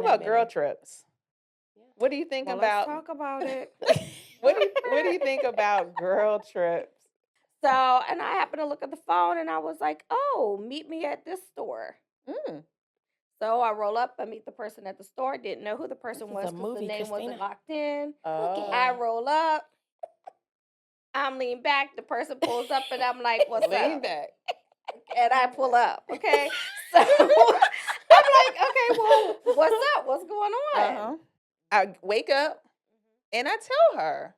about girl minute. trips? Yeah. What do you think Well, about? let's talk about it. What do you think about girl trips? So, and I happened to look at the phone and I was like, oh, meet me at this store. Mm. So I roll up, I meet the person at the store, didn't know who the person is was a because the movie, name wasn't Christina. locked in. Oh. I roll up, I'm leaning back, the person pulls up and I'm like, what's Lean up? back. And I pull up, okay? So I'm like, okay, well, what's up? What's going on? Uh-huh. I wake up and I tell her.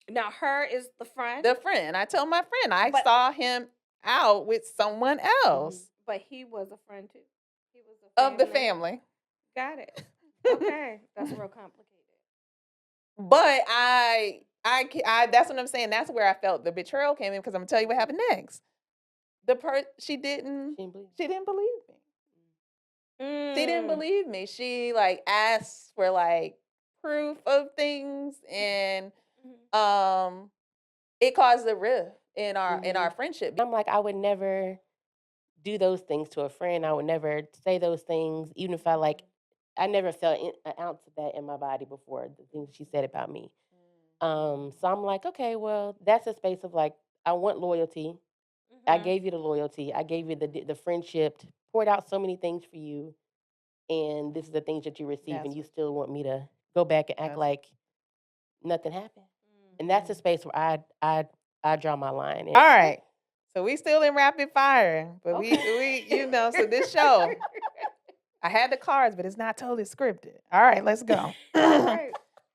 Now, her is the friend, The friend. I tell my friend I But- saw him out with someone else but he was a friend too. He was of the family. Got it. Okay, that's real complicated. But I that's what I'm saying. That's where I felt the betrayal came in because I'm gonna tell you what happened next. She didn't believe me. She didn't believe me. She like asked for like proof of things, and it caused a rift in our friendship. I'm like, I would never do those things to a friend. I would never say those things, even if I never felt an ounce of that in my body before, the things she said about me. So I'm like, okay, well, that's a space of like, I want loyalty. I gave you the loyalty. I gave you the friendship, poured out so many things for you. And this is the things that you receive, and you still want me to go back and act like nothing happened. And that's a space where I draw my line. All right. So we still in rapid fire, but we so this show, I had the cards, but it's not totally scripted. All right, let's go. All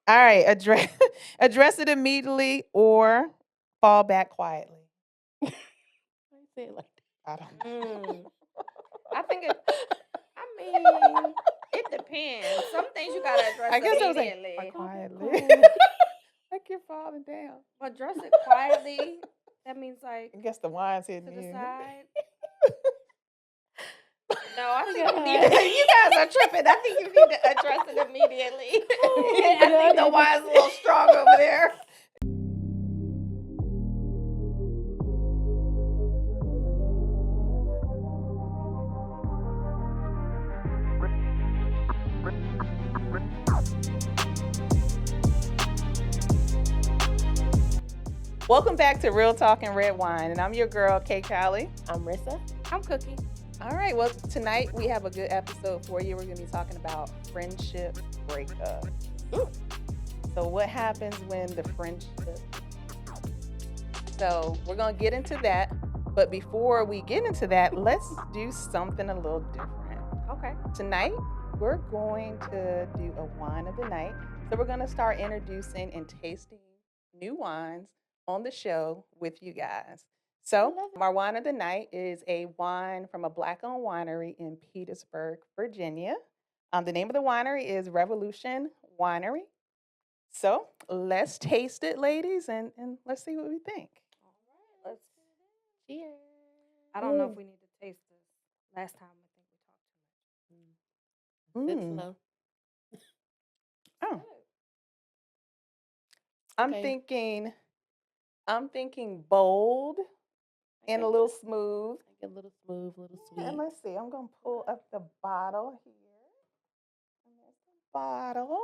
right, address it immediately or fall back quietly. I say it like I don't know. I think it depends. Some things you gotta address I guess immediately. I was like quietly. Like you're falling down. Address it quietly. That means like I guess the wine's hitting to the you. side. No, I think you guys are tripping. I think you need to address it immediately. I think the wine's a little strong over there. Welcome back to Real Talk and Red Wine, and I'm your girl, Kay Callie. I'm Rissa. I'm Cookie. All right, well, tonight we have a good episode for you. We're going to be talking about friendship breakup. So what happens when the friendship... So we're going to get into that, but before we get into that, let's do something a little different. Okay. Tonight, we're going to do a wine of the night. So we're going to start introducing and tasting new wines on the show with you guys. So our wine of the night is a wine from a Black-owned winery in Petersburg, Virginia. The name of the winery is Revolution Winery. So let's taste it, ladies, and let's see what we think. All right, let's cheers. I don't know if we need to taste this. Last time I think we talked too much. It's Oh. slow. I'm thinking bold and a little smooth. A little smooth, a little sweet. And let's see, I'm going to pull up the bottle here. And there's the bottle.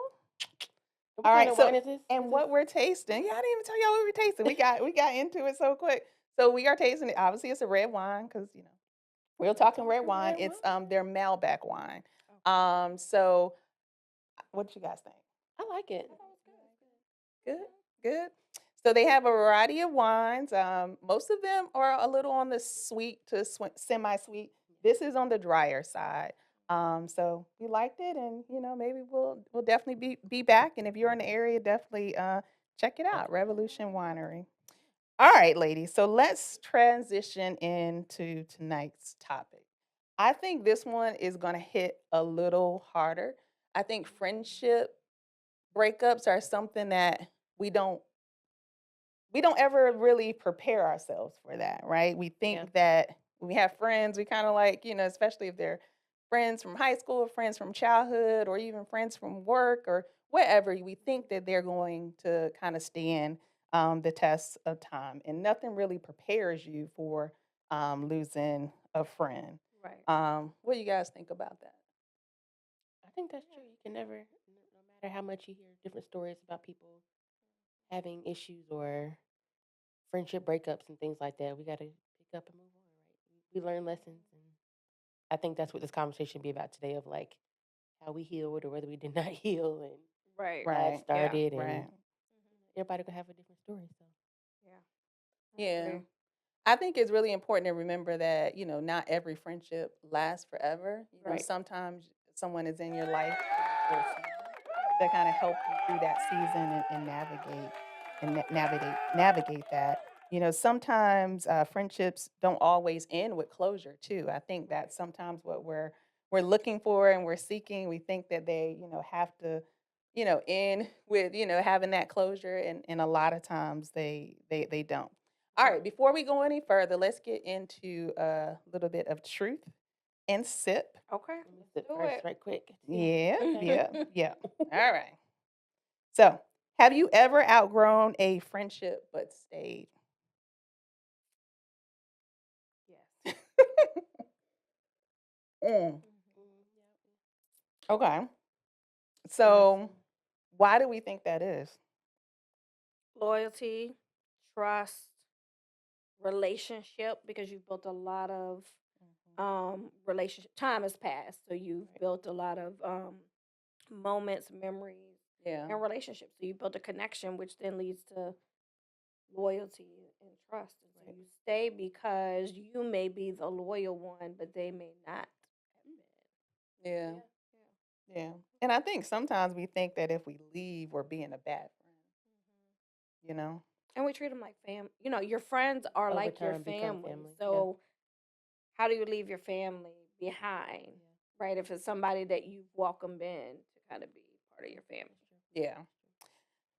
All right, so and what we're tasting, I didn't even tell y'all what we're tasting. We got into it so quick. So we are tasting it. Obviously, it's a red wine because we're talking red wine. It's their Malbec wine. So what you guys think? I like it. Good. So they have a variety of wines. Most of them are a little on the sweet to semi-sweet. This is on the drier side. So we liked it, and maybe we'll definitely be back. And if you're in the area, definitely check it out, Revolution Winery. All right, ladies. So let's transition into tonight's topic. I think this one is going to hit a little harder. I think friendship breakups are something that we don't ever really prepare ourselves for that, right? We think that when we have friends, we kind of like, especially if they're friends from high school, friends from childhood, or even friends from work or wherever, we think that they're going to kind of stand the test of time. And nothing really prepares you for losing a friend. Right. What do you guys think about that? I think that's true. You can never, no matter how much you hear different stories about people having issues or friendship breakups and things like that, we got to pick up and move on, right? We learn lessons, and I think that's what this conversation be about today, of like how we healed or whether we did not heal, and Right. how it Right. started, and Right. everybody gonna have a different story. So Yeah. I Yeah. agree. I think it's really important to remember that, not every friendship lasts forever. Right. Sometimes someone is in your life for a season to kind of help you through that season and navigate that. Sometimes friendships don't always end with closure too. I think Right. that's sometimes what we're looking for and we're seeking. We think that they, have to, end with, having that closure, and a lot of times they don't. All right, before we go any further, let's get into a little bit of truth and sip. Okay. let me Let's sit do first, it. right quick. Yeah, Okay. yeah, yeah. All right. So, have you ever outgrown a friendship but stayed? Yes. Mm, Yeah. okay. So So, why do we think that is? Loyalty, trust, relationship, because you've built a lot of relationship. Time has passed, so you've Right. built a lot of moments, memories, Yeah. and relationships. So you built a connection, which then leads to loyalty and trust. And so Right. you stay because you may be the loyal one, but they may not have been. Yeah. Yeah. Yeah. And I think sometimes we think that if we leave, we're being a bad friend, you know? And we treat them like fam. Your friends are Over like your time, become family. family. Yeah. So how do you leave your family behind, Yeah. right? If it's somebody that you've welcomed in to kind of be part of your family. Yeah.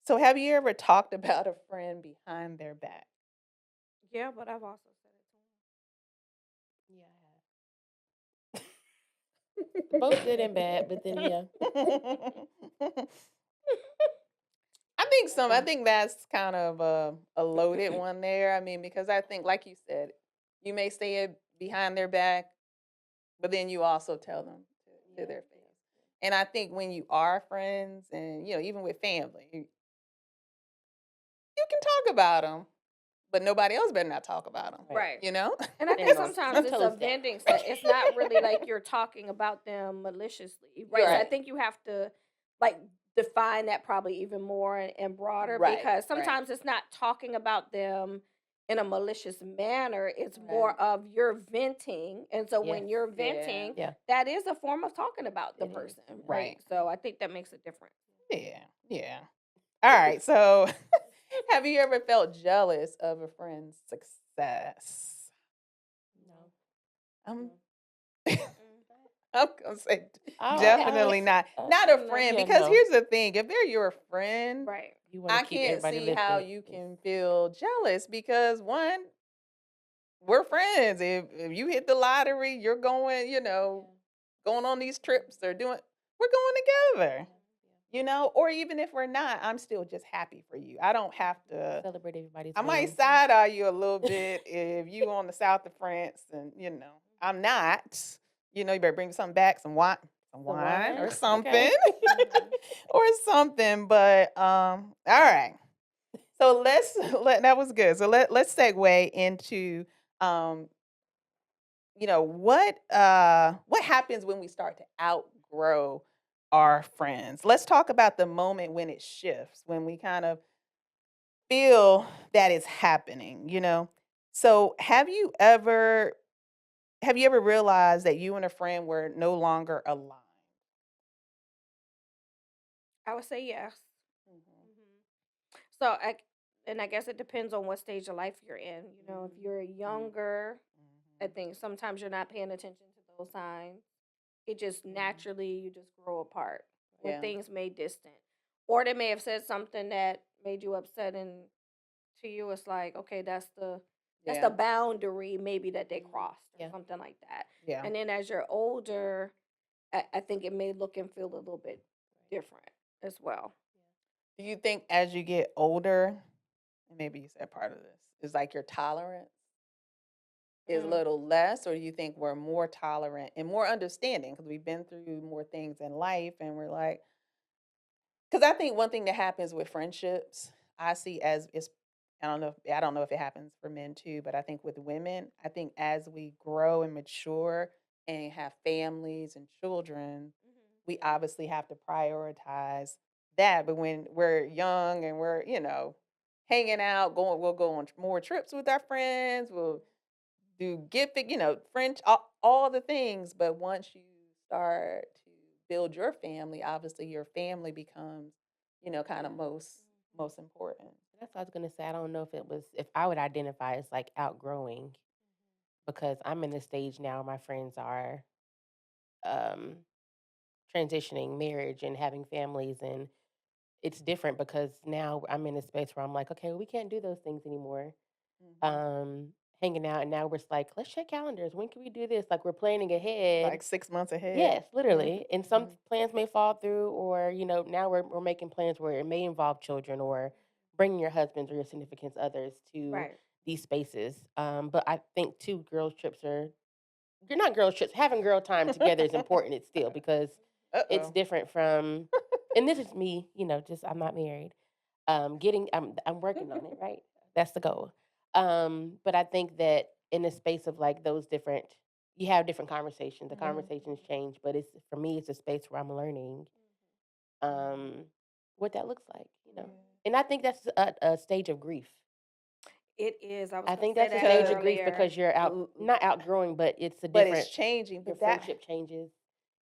So, have you ever talked about a friend behind their back? Yeah, but I've also said Yeah, I have. Both good and bad, but then yeah. I think that's kind of a loaded one there. I mean, because I think, like you said, you may say it behind their back, but then you also tell them to Yeah. their face. And I think when you are friends, and even with family, you can talk about them, but nobody else better not talk about them. Right. Right. You know? And I Stand think on sometimes 10 it's a toes down. venting set. It's not really like you're talking about them maliciously, right? So I Right. think you have to like define that probably even more and broader, Right. because Right. sometimes it's not talking about them in a malicious manner. It's more Right. of you're venting. And so when Yes. you're Yeah. venting, Yeah. that is a form of talking about the It is. person, Yeah. right? Right. So I think that makes a difference. Yeah. Yeah. All right. So, have you ever felt jealous of a friend's success? No. Um, No. I'm gonna say I, definitely not. Not a No. friend, yeah, because no. here's the thing: if they're your friend, Right. You want to I keep can't everybody see how lifted. you Yes. can feel jealous because one, we're friends. If you hit the lottery, you're going, going on these trips or doing, we're going together. Or even if we're not, I'm still just happy for you. I don't have to. Celebrate everybody's I might wins. side eye you a little bit if you on the south of France and I'm not. You better bring something back, some wine or wine? something, Okay. or something. But all right. So that was good. So let's segue into um what happens when we start to outgrow our friends. Let's talk about the moment when it shifts, when we kind of feel that is happening. So have you ever realized that you and a friend were no longer aligned? I would say yes. Mhm. So and I guess it depends on what stage of life you're in. If you're younger, I Mhm. think sometimes you're not paying attention to those signs. It just naturally you just grow apart, or Yeah. things may distant, or they may have said something that made you upset, and to you it's like, okay, that's the Yeah. boundary maybe that they crossed, or Yeah. something like that. Yeah. And then as you're older, I think it may look and feel a little bit different as well. Do you think as you get older, and maybe you said part of this, is like your tolerance? is a little less, or do you think we're more tolerant and more understanding because we've been through more things in life and we're like, because I think one thing that happens with friendships, I see as is, I don't know if it happens for men too, but I think with women, I think as we grow and mature and have families and children, we obviously have to prioritize that. But when we're young and we're, hanging out, we'll go on more trips with our friends, we'll do gifting, French, all the things. But once you start to build your family, obviously your family becomes, kind of most important. That's what I was gonna say. I don't know if I would identify as like outgrowing because I'm in the stage now. My friends are um, transitioning, marriage, and having families, and it's different because now I'm in a space where I'm like, okay, we can't do those things anymore. Mhm. Hanging out, and now we're just like, let's check calendars. When can we do this? Like we're planning ahead. Like 6 months ahead. Yes, literally. And some Mhm. plans may fall through, or now we're making plans where it may involve children or bringing your husbands or your significant others to Right. these spaces. But I think too, girls trips are you're not girls trips. Having girl time together is important. It's still because it's Uh-oh. different from, and this is me. Just I'm not married. I'm working on it. Right, that's the goal. But I think that in the space of like those different, you have different conversations. The Mhm. conversations change, but it's for me, it's a space where I'm learning um, what that looks like. Yeah. And I think that's a stage of grief. It is. I was I gonna think say that's a that stage of grief earlier. because you're L- not outgrowing, but it's a but it's different. changing, Your but that friendship changes.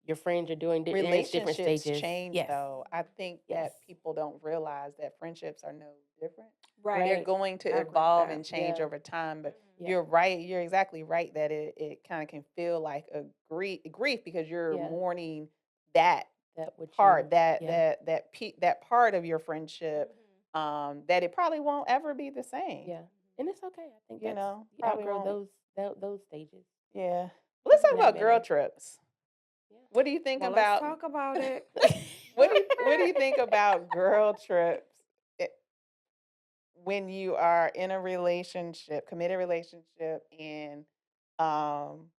Your friends are doing. They're in different relationships stages. change Yes. though. I think Yes. that people don't realize that friendships are no different. Right. They're Right. going to I agree with evolve that. and change Yeah. over time. But Yeah. you're right. You're exactly right that it kind of can feel like a grief because you're Yeah. mourning that That what you. part, that Yeah. that that that part of your friendship, that it probably won't ever be the same. Yeah. And it's okay. I think that's you Probably outgrow won't. those stages. Yeah. You Let's do talk that about girl better. trips. Yeah. What do you think Well, let's about talk about it. what do you think about girl trips i- when you are in a relationship, committed relationship, and um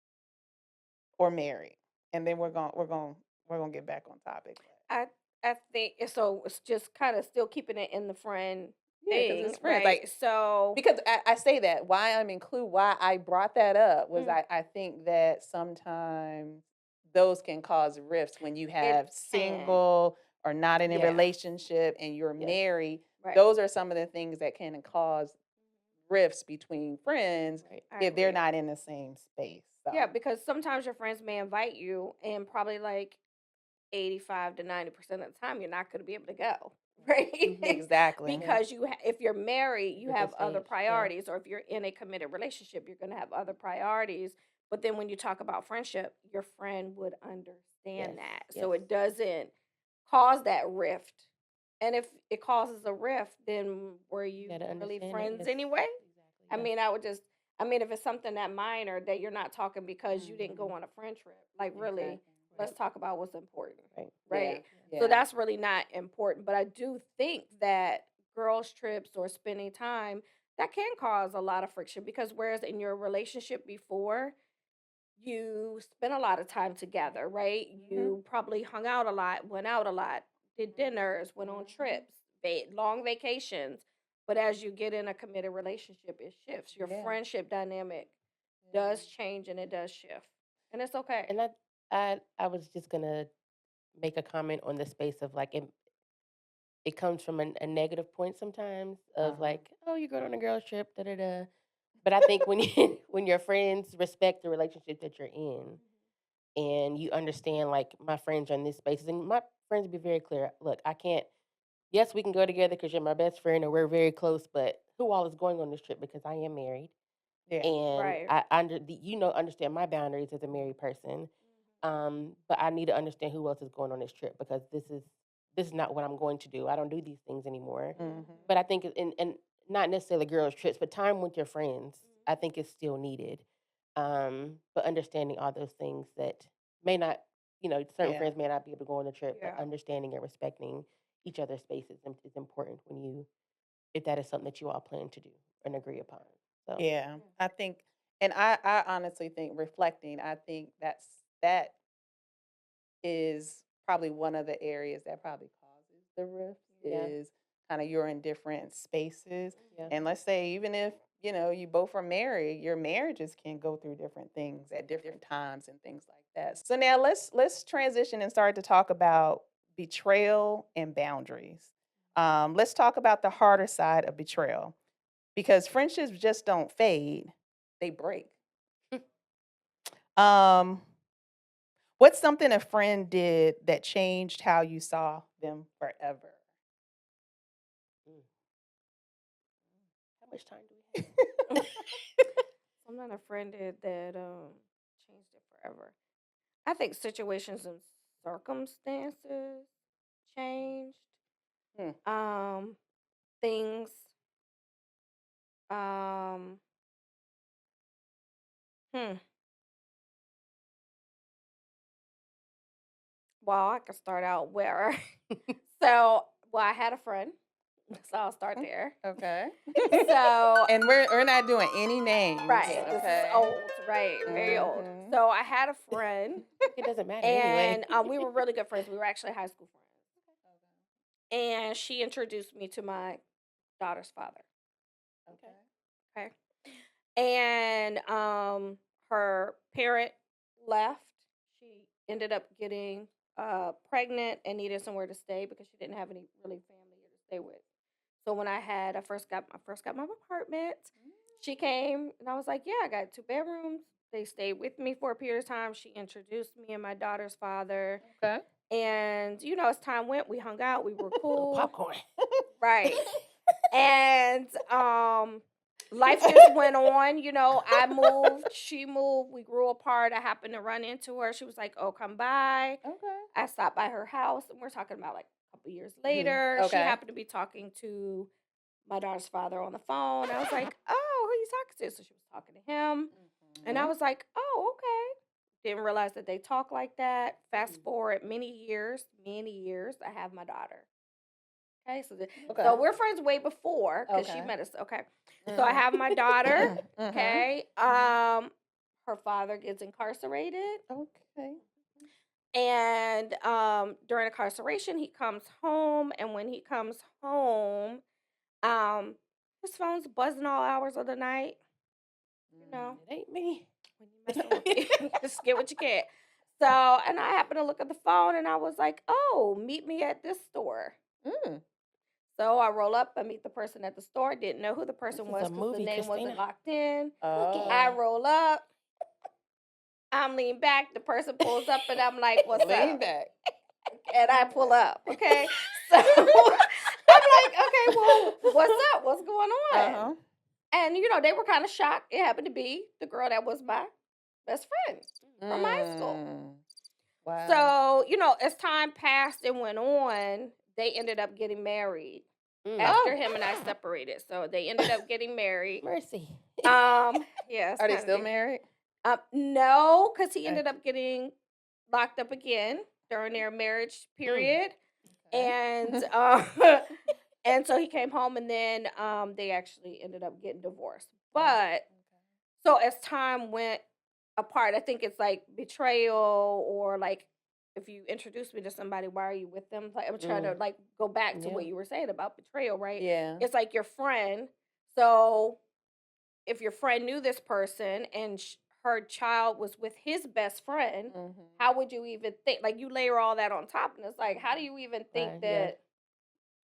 or married? And then we're gonna get back on topic. I I think so. It's just kind of still keeping it in the friend Yeah, because thing, it's friends. right? Like So, because I say that why I brought that up was mm, I think that sometimes those can cause rifts when you it have can, single or not in a yeah, relationship and you're Yes. married. right. Those are some of the things that can cause rifts between friends Right. I if they're agree. not in the same space. Yeah, So because sometimes your friends may invite you, and probably like 85 to 90% of the time, you're not going to be able to go, right? Mhm. exactly. Yeah. Because if you're married, you Different have other stage. Yeah. priorities, or if you're in a committed relationship, you're going to have other priorities. But then when you talk about friendship, your friend would Yes. understand that. Yes. So it doesn't cause that rift. And if it causes a rift, then were You you gotta really understand it. friends Yes. anyway? Exactly. I Yeah. mean, if it's something that minor that you're not talking because you didn't go Mhm. on a friend trip, like really, Exactly. let's Right. talk about what's important, Right. Yeah. right? So Yeah. that's really not important. But I do think that girls' trips or spending time that can cause a lot of friction because whereas in your relationship before, you spent a lot of time together, right? Mhm. You probably hung out a lot, went out a lot, did dinners, went on trips, long vacations. But as you get in a committed relationship, it shifts. Your Yeah. friendship dynamic Yeah. does change and it does shift. And it's okay. And I was just gonna make a comment on the space of like it comes from a negative point sometimes of Uh-huh. like, oh, you're going on a girls trip, da da da. But I think when you when your friends respect the relationship that you're in and you understand like my friends are in this space and my friends be very clear. Look, I can't. Yes, we can go together because you're my best friend and we're very close. But who all is going on this trip because I am married Yeah. and Right. I understand my boundaries as a married person. But I need to understand who else is going on this trip because this is not what I'm going to do. I don't do these things anymore. Mhm. But I think and not necessarily girls trips, but time with your friends, I think is still needed. But understanding all those things that may not, certain Yeah. friends may not be able to go on the trip, but Yeah. understanding and respecting each other's spaces is important when if that is something that you all plan to do and agree upon. So Yeah. I think And I honestly think reflecting, I think that is probably one of the areas that probably causes the rift Yeah. is kind of you're in different spaces. Yeah. And let's say even if, you both are married, your marriages can go through different things at different times and things like that. So now let's transition and start to talk about betrayal and boundaries. Let's talk about the harder side of betrayal because friendships just don't fade, they break. Um, what's something a friend did that changed how you saw them forever? Mm. How much time do we have? Something a friend did that changed it forever. I think situations and circumstances changed. Hmm. Things. Um, hmm. Well, I could start out where. Well, I had a friend, so I'll start there. Okay. So, And we're not doing any names. right, this is Okay. old, right, very old. Mhm. So I had a friend, It doesn't matter anyway. and we were really good friends. We were actually high school friends, and she introduced me to my daughter's father. Okay. Okay, and her parent left. She ended up getting pregnant and needed somewhere to stay because she didn't have any really family here to stay with. So when I first got my apartment, she came and I was like, "Yeah, I got 2 bedrooms." They stayed with me for a period of time. She introduced me and my daughter's father, Okay. and as time went, we hung out. We were Little cool, popcorn. right? And life just went on. I moved, she moved, we grew apart. I happened to run into her. She was like, "Oh, come by." Okay. I stopped by her house, and we're talking about like a couple years Mhm. later. She Okay. happened to be talking to my daughter's father on the phone. I was like, "Oh, who you talking to?" So she was talking to him, and I Mhm. was like, "Oh, okay." Didn't realize that they talk like that. Fast forward many years, I have my daughter. Okay, so Okay. we're friends way before because she Okay. met us. Okay, so I have my daughter. Okay, her father gets incarcerated, Okay. and during incarceration, he comes home, and when he comes home, um, his phone's buzzing all hours of the night. You know, It ain't me. when you messing with me, just get what you get. So, and I happened to look at the phone, and I was like, "Oh, meet me at this store." Mm. So I roll up, I meet the person at the store. Didn't know who the This person is a was because the movie, name wasn't Christina. locked in. Oh. I roll up, I'm lean back, the person pulls up, and I'm like, "What's Lean up?" back. And I pull up, okay? So I'm like, "Okay, well, what's up? What's going on?" Uh-huh. And they were kind of shocked. It happened to be the girl that was my best friend from high school. Mm. Wow. So, as time passed and went on, they ended up getting married after Oh, him and I separated. So they ended up getting married. Mercy. Yeah, it's are they kinda still deep. married? No, because he Okay. ended up getting locked up again during their marriage Mm. period. Okay. And and so he came home, and then they actually ended up getting divorced. But so as time went apart, I think it's like betrayal, or like if you introduce me to somebody, why are you with them? Like I'm trying to like go back to what Yeah. you were saying about betrayal, right? Yeah. It's like your friend. So if your friend knew this person and her child was with his best friend, Mhm. how would you even think? Like you layer all that on top, and it's like, how do you even think Right, yeah.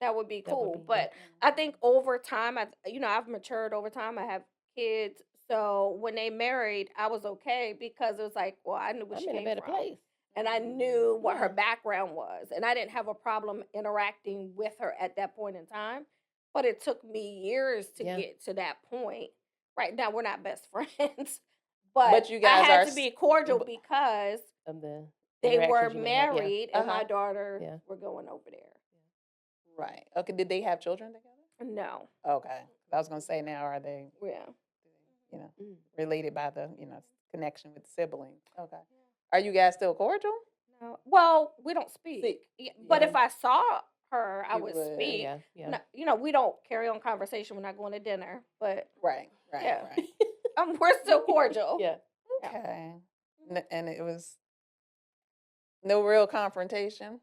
that would be That would cool? be, But I think over time, I've matured over time. I have kids, so when they married, I was okay because it was like, well, I knew where I'm she in a came better from, place. and I knew what her Yeah. background was, and I didn't have a problem interacting with her at that point in time. But it took me years to Yeah. get to that point. Right now, we're not best friends, but But you I guys had are to be cordial but- because Of the they were interactions you may have. Yeah. married, and my Uh-huh. daughter Yeah. were going over there. Right. Okay. Did they have children together? No, Okay. I was gonna say now, are they, yeah. Mm. related by the, connection with siblings? Okay. Are you guys still cordial? No. Well, we don't speak. See, Yeah, but yeah. if I saw her, I You would would. speak. Yeah. No, we don't carry on conversation. We're not going to dinner, but Right. Right. yeah. Right. We're still cordial. Yeah. Yeah. Okay. And it was no real confrontation.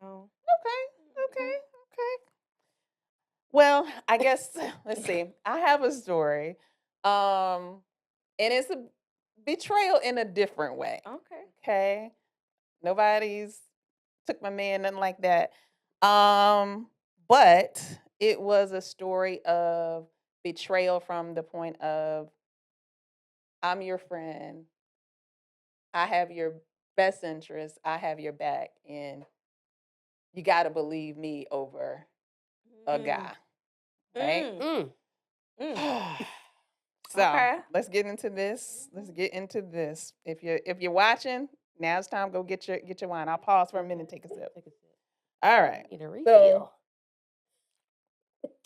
No. Okay. Okay. Okay. Well, I guess let's see. I have a story. And it's a betrayal in a different way. Okay. Okay. Nobody's took my man, nothing like that. Um, but it was a story of betrayal from the point of I'm your friend. I have your best interest. I have your back, and you got to believe me over a Mm. guy, right? Mm. Mm. So Okay. let's get into this. Let's get into this. If you're watching, now it's time. Go get your wine. I'll pause for a minute and take a sip. Take a sip. All right. Need a So refill.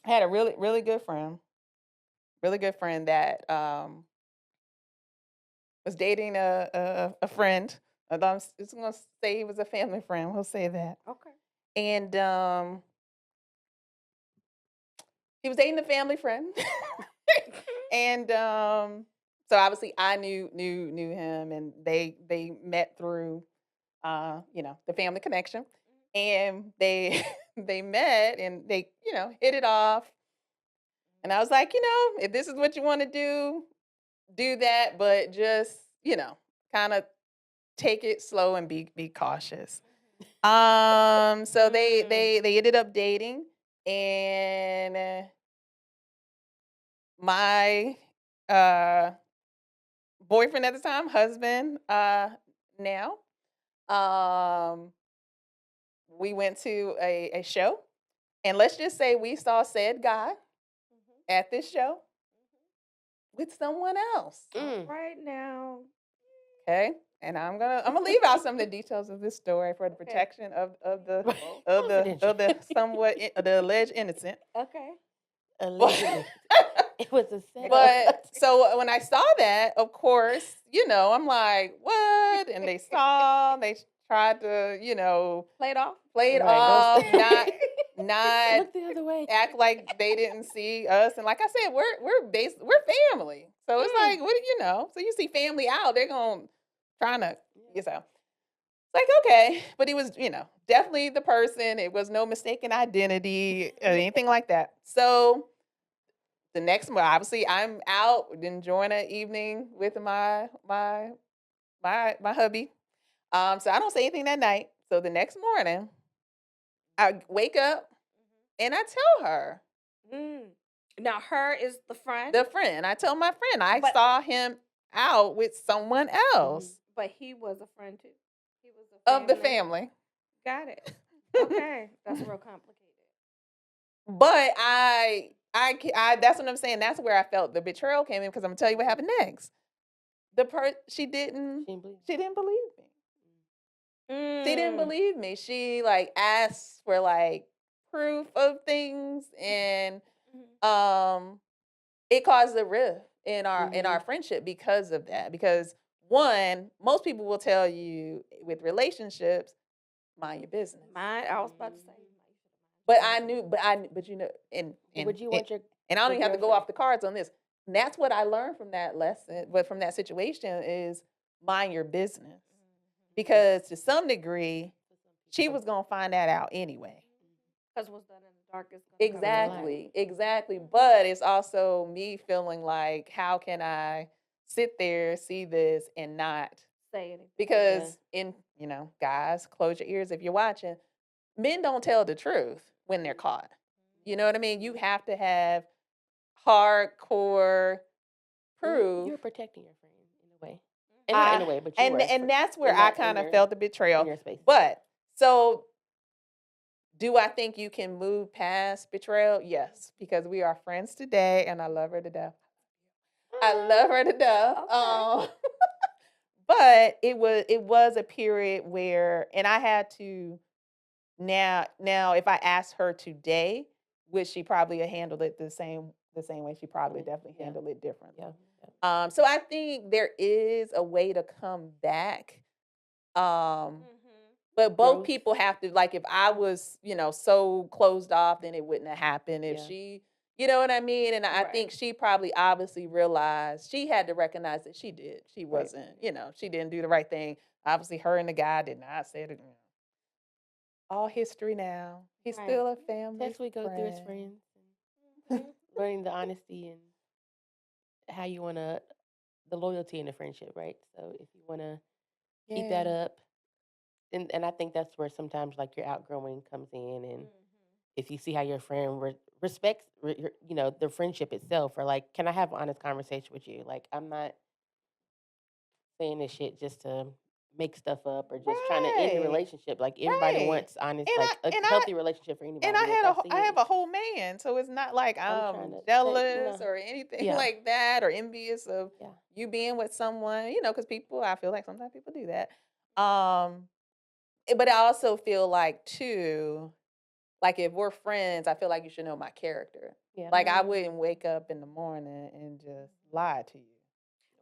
I had a really good friend, that was dating a friend. I'm just gonna say he was a family friend. We'll say that. Okay. And he was dating a family friend. And so obviously I knew him, and they met through the family connection, and they they met and they hit it off. And I was like, if this is what you want to do that, but just kind of take it slow and be cautious. So they ended up dating, and my uh boyfriend at the time, husband, now, um, we went to a show, and let's just say we saw said guy at this show with someone else. Mm. Right now. Okay, and I'm gonna leave out some of the details of this story for the Okay. protection of the Confidential. somewhat the alleged innocent. Okay. Allegedly. It was a setup. But so when I saw that, of course, I'm like, what? And they tried to, Play it off. play it Right, go off, stay. not Look the other way. act like they didn't see us. And like I said, we're family. So it's like, what do you know? So you see family out, they're gonna trying to, so like, okay. But he was, definitely the person. It was no mistaken identity or anything like that. So the next morning, obviously, I'm out enjoying an evening with my hubby. So I don't say anything that night. So the next morning, I wake up and I tell her, Mm. Now her is the friend, the friend. I tell my friend I But- saw him out with someone else but he was a friend too. He was of the family. Got it. Okay. That's real complicated. But that's what I'm saying. That's where I felt the betrayal came in, because I'm gonna tell you what happened next. She didn't She didn't believe. believe me. She didn't Mm. believe me. She like asked for like proof of things, and it caused a rift in our friendship because of that. Because one, most people will tell you with relationships, mind your business. I was about to say. But I knew, and Would you want your and I don't your even have to go girlfriend- off the cards on this. And that's what I learned from that lesson, but from that situation is mind your business. Because to some degree, she was gonna find that out anyway. Because what's done in the dark is gonna come to light. Exactly. But it's also me feeling like, how can I sit there, see this, and not? Say anything. Because guys, close your ears if you're watching. Men don't tell the truth when they're caught. You know what I mean? You have to have hardcore proof. You're protecting your friend in a way. And not in a way, but you were. And that's where in I that- in kind of your- felt the betrayal. in your space. But so do I think you can move past betrayal? Yes, because we are friends today, and I love her to death. I love her to death. Okay. But it was a period where, and I had to now if I asked her today, would she probably have handled it the same way? She probably definitely Yeah. handled it differently. Yeah. So I think there is a way to come back. But both Growth. people have to, like, if I was, so closed off, then it wouldn't have happened. If Yeah. she You know what I mean? And I Right. think she probably obviously realized she had to recognize that she did. She Right. wasn't, she didn't do the right thing. Obviously, her and the guy did not say it. All history now. He's Right. still a family That's what we go through as friend. friends. Learning the honesty and how you want to, the loyalty in the friendship, right? So if you want to keep that Yeah. up, and I think that's where sometimes like your outgrowing comes in, and if you see how your friend respects, the friendship itself, or like, can I have an honest conversation with you? Like, I'm not saying this shit just to make stuff up or just trying to end the Right. relationship. Like everybody Right. wants honest, And I like a and I healthy relationship for and anybody. And if I see I it, have a it's just whole man, so it's not like I'm trying I'm to take jealous no, or anything yeah, like that or envious of yeah, you being with someone, because people, I feel like sometimes people do that. Um, but I also feel like too, like if we're friends, I feel like you should know my character. yeah, Like I wouldn't wake up in the morning and just lie to you,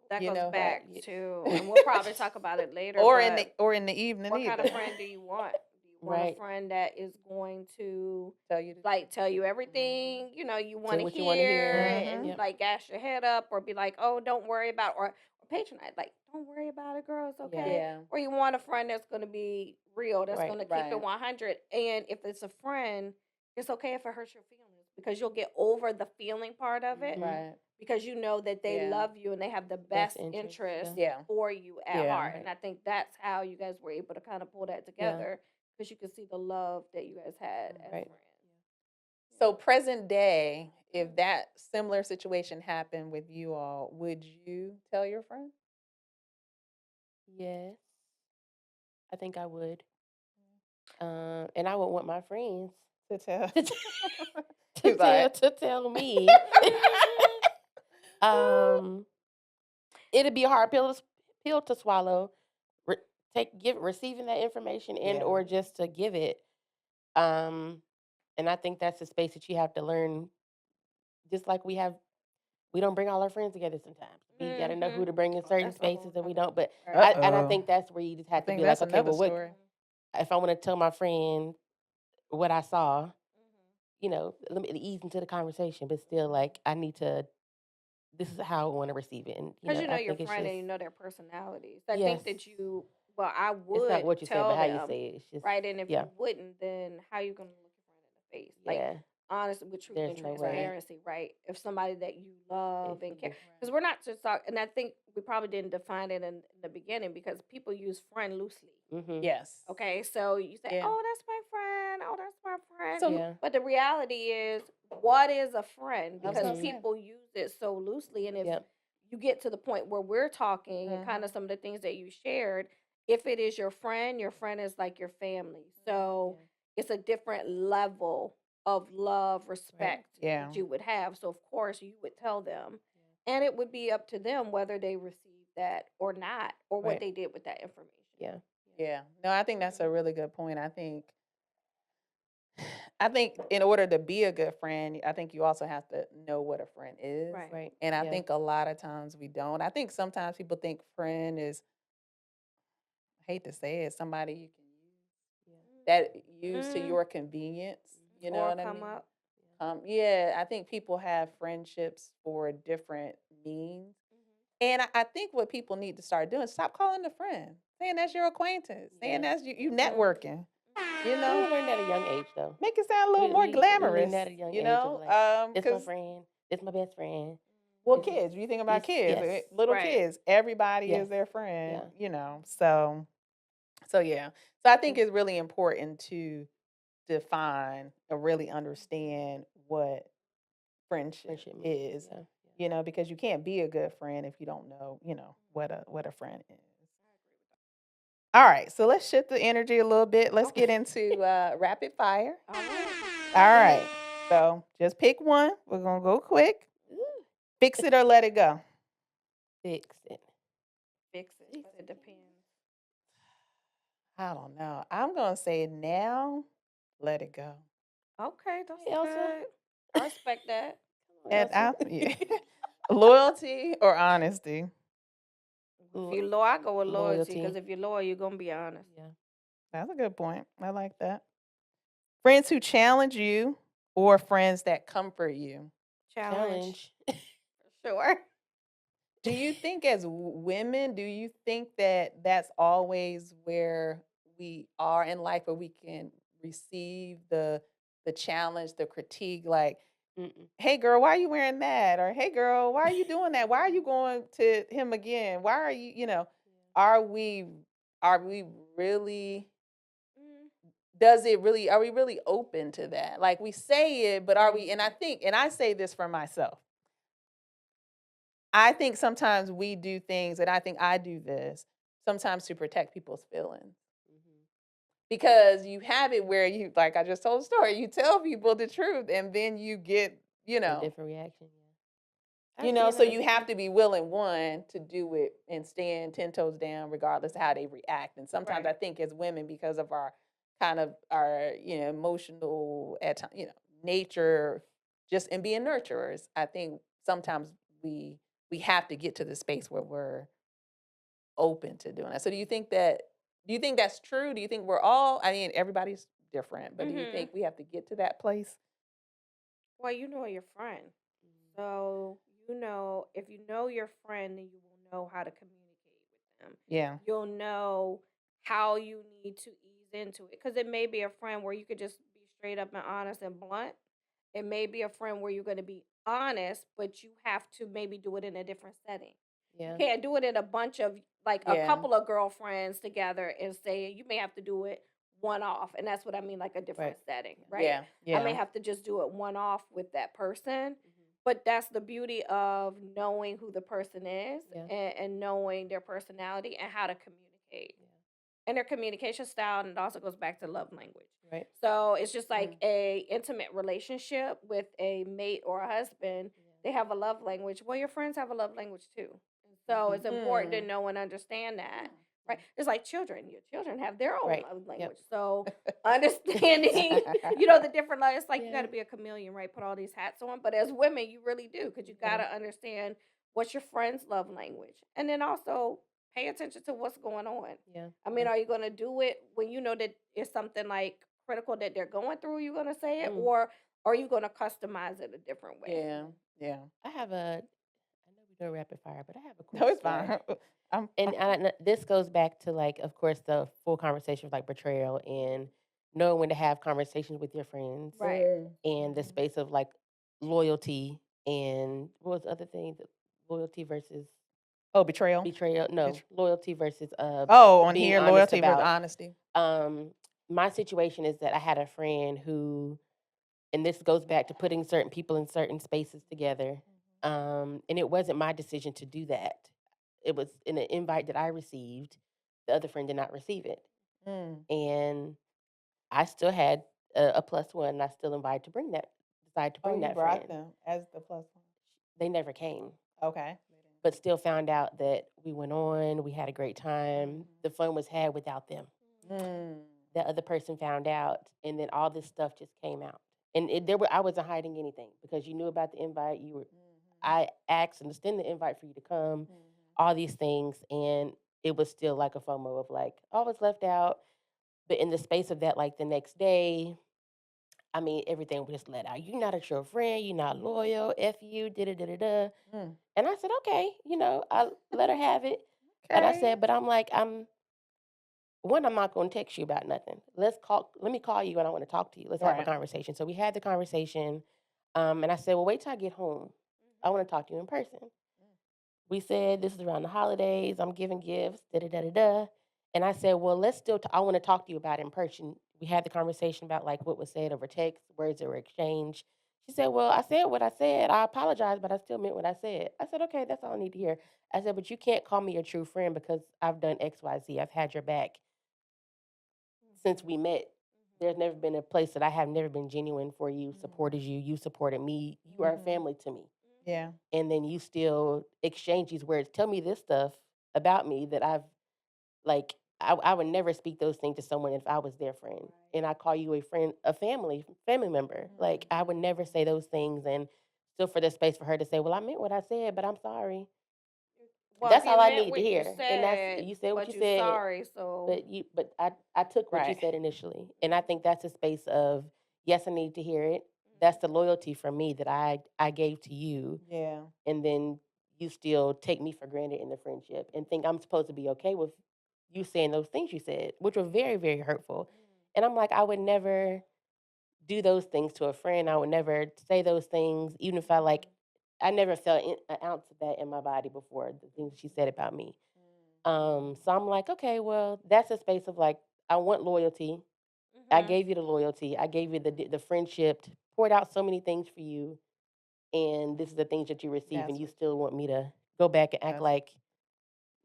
That you goes know? right, back yeah, to, and we'll probably talk about it later, Or in but the evening what kind either. of friend do you want? Do you want a right. friend that is going to Tell you the like tell you truth. everything you want Say to what you want to hear hear. Mhm. and Mhm. Yep, like gas your head up or be like, oh, don't worry about or patronize, like, don't worry about it, girl, it's yeah, okay. Yeah. Or you want a friend that's going to be real, that's right, going to keep it Right. 100. And if it's a friend, it's okay if it hurts your feelings because you'll get over the feeling part of it mm-hmm. Right. because you know that they Yeah. love you and they have the Best best interest. interest Yeah, Yeah. for you at Yeah. heart. right, And I think that's how you guys were able to kind of pull that yeah, together because you could see the love that you guys had as right. friends. So present day, if that similar situation happened with you all, would you tell your friend? Yes, I think I would. And I would want my friends To tell. to He's like, to tell me. um, it'd be a hard pill to swallow. Re- receiving that information and yeah. or just to give it. Um, and I think that's a space that you have to learn. Just like we don't bring all our friends together sometimes. We got to know who to bring in Oh, certain that's a whole spaces and we nother don't. But right. I Uh-oh. think that's where you just I have to think be like, that's okay, another well, what story. if I want to tell my friend what I saw? Let me ease into the conversation, but still, like, I need to. This is how I want to receive it, and Because you know I your think it's friend just and you know their personalities. I yes. think that well, I It's not would what you say, but tell how you them, say it. It's just right? And if yeah, you wouldn't, then how you gonna look your friend in the face? Like, yeah. honestly, with truth There's and no way. transparency, right? If somebody that you love It's a and care, big because we're not just talking, and I think we probably didn't define it in the beginning because people use friend loosely. mm-hmm. Yes. Okay, so you say, Yeah. "Oh, that's my friend. Oh, that's my friend." So Yeah. But the reality is, what is a friend? I was Because gonna Mm-hmm. say. people use it so loosely, and if Yep. you get to the point where we're talking and kind Mhm. of some of the things that you shared, if it is your friend is like your family. So Yeah. it's a different level of love, Right. respect Yeah. that you would have. So of course you would tell them, and it would be up to them whether they receive that or not, or what Right. they did with that information. Yeah. Yeah. No, I think that's a really good point. I think in order to be a good friend, I think you also have to know what a friend is. Right. Right. And I Yeah. think a lot of times we don't. I think sometimes people think friend is, I hate to say it, somebody you can that use to Mm, your convenience. You know or what I come mean? up. Yeah, I think people have friendships for different means. And I think what people need to start doing is stop calling a friend, saying that's your acquaintance, saying Yeah. that's you Mhm. networking, you And know? we learned that at a young age, though. Make it sound a little more We learned glamorous, that at a young age of like, this my because friend, this my best friend. well, This is kids, you think about this kids, yes, little Right. kids, everybody yes, is their friend, yeah, So yeah. So I think mm, it's really important to define or really understand what friendship friendship means. is, Yeah, because you can't be a good friend if you don't know, what a friend is. All right, so let's shift the energy a little bit. Let's Okay. get into rapid fire. All right. All right. So just pick one. We're gonna go quick. Ooh, Fix it or let it go. fix it. Fix it, but it depends. I don't know. I'm gonna say now, let it go. Okay, that's Hey, Elsa. good. I respect that. Come on, And Elsa. yeah. Loyalty or honesty. If Lo- you loyal, I go with loyalty Loyalty. because if you're loyal, you're gonna be honest. Yeah. That's a good point. I like that. Friends who challenge you or friends that comfort you. Challenge. challenge. Sure. Do you think as women, do you think that that's always where we are in life, where we can receive the challenge, the critique, like, Mm-mm. "Hey girl, why are you wearing that?" Or "Hey girl, why are you doing that? Why are you going to him again? Why are you, are we are we really Mm, does it really are we really open to that? Like we say it, but are we and I think and I say this for myself. I think sometimes we do things, and I think I do this sometimes to protect people's feelings. Mhm. Because you have it where you, like I just told a story, you tell people the truth and then you get, A different reaction. Yeah. so you have to be willing, one, to do it and stand 10 toes down regardless of how they react. And sometimes I right. think as women, because of our kind of our, emotional at times, nature, just and being nurturers, I think sometimes we have to get to the space where we're open to doing that. So do you think that's true? Do you think we're all, I mean, everybody's different, but do you Mhm. think we have to get to that place? Well, you know your friend. Mhm. So, if you know your friend, then you will know how to communicate with them. Yeah. You'll know how you need to ease into it. Because it may be a friend where you could just be straight up and honest and blunt. It may be a friend where you're going to be honest, but you have to maybe do it in a different setting. You Yeah. can't do it in a bunch of, like, a Yeah. couple of girlfriends together and say, you may have to do it one off. And that's what I mean, like a Right. different setting, right? Yeah. I may Yeah. have to just do it one off with that person. Mhm. But that's the beauty of knowing who the person is, Yeah. and knowing their personality and how to communicate Yeah. and their communication style. And it also goes back to love language. Right. So it's just like Mm. a intimate relationship with a mate or a husband. They Yeah. have a love language. Well, your friends have a love language too. And so it's important to Mm. know and understand that. Yeah. Right. It's like children. Your children have their own Right. love Yep. language. So understanding, the different it's like you Yeah. gotta be a chameleon, right? Put all these hats on. But as women, you really do, because you Yeah. gotta understand what's your friend's love language. And then also pay attention to what's going on. Yeah. I mean, are you going to do it when you know that it's something like critical that they're going through? You're going to say it, Mm. or are you going to customize it a different way? Yeah. Yeah. I have a. I know we're doing rapid fire, but I have a quick No, it's story. fine. I'm And this goes back to, like, of course, the full conversation of like betrayal and knowing when to have conversations with your friends Right. and the space of like loyalty and what was the other thing? Loyalty versus Oh, betrayal. betrayal. No, loyalty versus Oh, on being here, honest loyalty versus about. honesty. Um, my situation is that I had a friend who, and this goes back to putting certain people in certain spaces together. And it wasn't my decision to do that. It was in an invite that I received. The other friend did not receive it, Mm. and I still had a plus one. And I still invited to bring that, decided to Oh, bring you that brought friend. them as the plus They never came, one. Okay. but still found out that we went on. We had a great time. Mhm. The fun was had without them. Mm. The other person found out, and then all this stuff just came out. And I wasn't hiding anything because you knew about the invite. I asked and extended the invite for you to come, Mhm. all these things, and it was still like a FOMO of like, oh, I was left out. But in the space of that, like the next day, I mean, everything was just let out. You're not a true friend. You're not loyal. F you. Da da da da da. Mm. And I said, okay, I let her have it. And I Okay. said, but I'm like, I'm not going to text you about nothing. Let me call you and I want to talk to you. Let's have a Right. conversation. So we had the conversation. And I said, well, wait till I get home. I want to talk to you in person. We said this is around the holidays. I'm giving gifts, da da da da da. And I said, well, let's still. I want to talk to you about it in person. We had the conversation about like what was said over text, words that were exchanged. She said, well, I said what I said. I apologize, but I still meant what I said. I said, okay, that's all I need to hear. I said, but you can't call me your true friend because I've done X, Y, Z. I've had your back since we met. There's never been a place that I have never been genuine for you, supported you, you supported me. You are Mhm. family to me. Yeah. And then you still exchange these words. Tell me this stuff about me that I've like. I would never speak those things to someone if I was their friend, and I call you a friend, a family member. Like I would never say those things, and still for the space for her to say, "Well, I meant what I said, but I'm sorry." Well, if That's you all I meant need to what you hear, and that's said, you said what you but you said, sorry, so but I took what you Right. said initially, and I think that's a space of yes, I need to hear it, that's the loyalty from me that I gave to you, Yeah. and then you still take me for granted in the friendship and think I'm supposed to be okay with you saying those things you said, which were very, very hurtful. And I'm like, I would never do those things to a friend. I would never say those things, even if I never felt an ounce of that in my body before, the things she said about me. So I'm like, okay, well, that's a space of like, I want loyalty. I gave you the loyalty. I gave you the friendship, poured out so many things for you, and this is the things that you receive, and That's you what still want me to go back and act that's like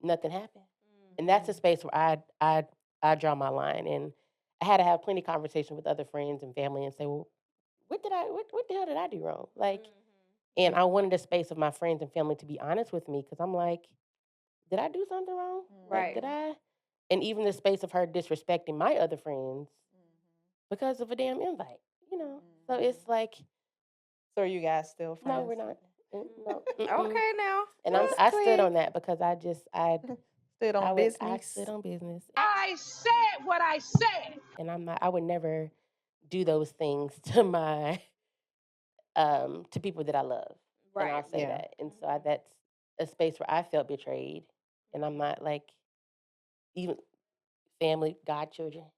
nothing happened. And that's a space where I draw my line, and I had to have plenty of conversation with other friends and family and say, well, what the hell did I do wrong? Like, and I wanted a space of my friends and family to be honest with me because I'm like, did I do something wrong? Like, Right. did I? And even the space of her disrespecting my other friends because of a damn invite, you know? So it's like, So are you guys still no, friends? we're not. No. Okay, now. Just I stood on click. that because Stood on I business. stood on business, I said what I said. and I would never do those things to my to people that I love, and Right. I'll say Yeah. that. And so that's a space where I felt betrayed, and I'm not like even family, godchildren.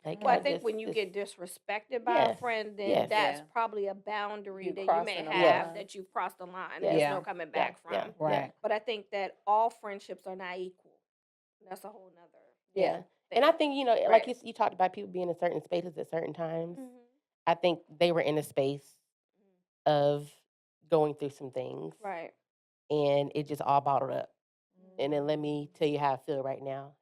Like Well, I I Mm. think just when you it's get disrespected by a yes, friend, then yes, that's Yeah. probably a boundary You that you may crossing the yes, have line. that you've crossed the line and yes, there's Yeah. no coming yeah, back yeah, from. yeah. Right. But I think that all friendships are not equal. That's a whole nother Yeah. Yeah. And I thing. think, like Right. you talked about people being in certain spaces at certain times. Mhm. I think they were in a space of going through some things Right. and it just all bottled up. And then let me tell you how I feel right now.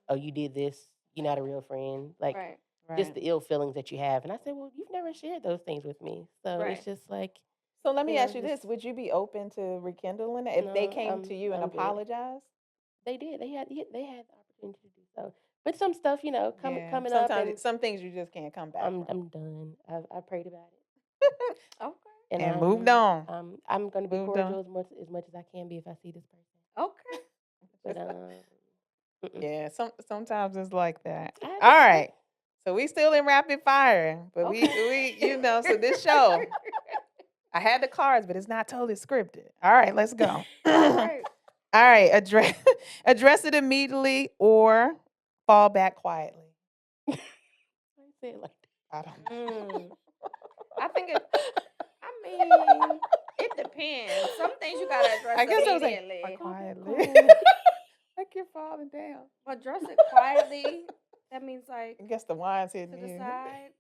Oh, you did this. You're not a real friend. Like Right. just Right. the ill feelings that you have. And I said, well, you've never shared those things with me. So it's Right. just like, So let me ask you just, this: would you be open to rekindling it if they no, came to you and I'm good. apologized? They did. They had the opportunity to do so. But some stuff, Yeah. coming up, and Sometimes some things you just can't come back from. I'm done. I prayed about it. Okay. And And moved on. I'm gonna be Moved on. cordial as much as I can be if I see this person. Okay. But mm-mm. Yeah. Sometimes it's like that. I All understand. right. So we still in rapid fire, but Okay. so this show, I had the cards, but it's not totally scripted. All right, let's go. All All right. right, address it immediately or fall back quietly. I say it like I don't know. Mm. I think it. I mean, it depends. Some things you gotta address I guess I was like immediately. quietly, quietly. like you're falling down. Address it quietly. That means like I guess the wine's to hitting the you. side.